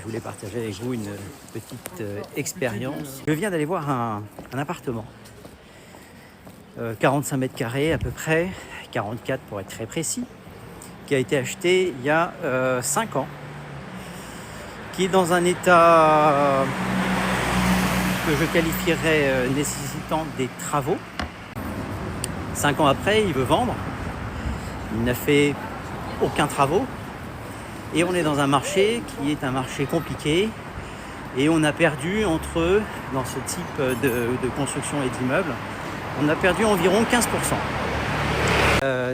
je voulais partager avec vous une petite expérience. Je viens d'aller voir un appartement, 45 mètres carrés à peu près, 44 pour être très précis, qui a été acheté il y a 5 ans, qui est dans un état que je qualifierais nécessitant des travaux. 5 ans après, il veut vendre. Il n'a fait aucun travaux. Et on est dans un marché qui est un marché compliqué. Et on a perdu dans ce type de construction et d'immeuble, on a perdu environ 15%.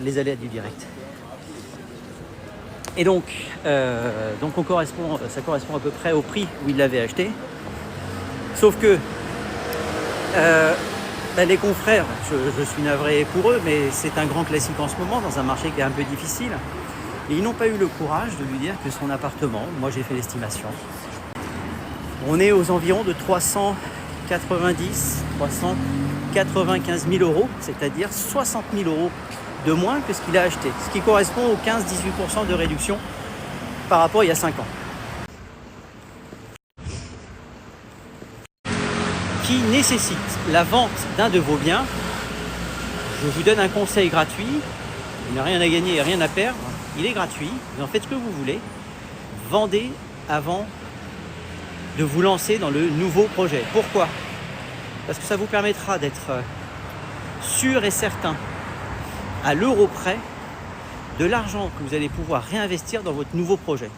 Les aléas du direct. Et donc ça correspond à peu près au prix où il l'avait acheté. Sauf que les confrères, je suis navré pour eux, mais c'est un grand classique en ce moment dans un marché qui est un peu difficile. Et ils n'ont pas eu le courage de lui dire que son appartement, moi j'ai fait l'estimation, on est aux environs de 395 000 euros, c'est-à-dire 60 000 euros de moins que ce qu'il a acheté, ce qui correspond aux 15-18% de réduction par rapport à il y a 5 ans. Qui nécessite la vente d'un de vos biens, je vous donne un conseil gratuit, il n'y a rien à gagner et rien à perdre, il est gratuit, vous en faites ce que vous voulez, vendez avant de vous lancer dans le nouveau projet. Pourquoi ? Parce que ça vous permettra d'être sûr et certain, à l'euro près, de l'argent que vous allez pouvoir réinvestir dans votre nouveau projet.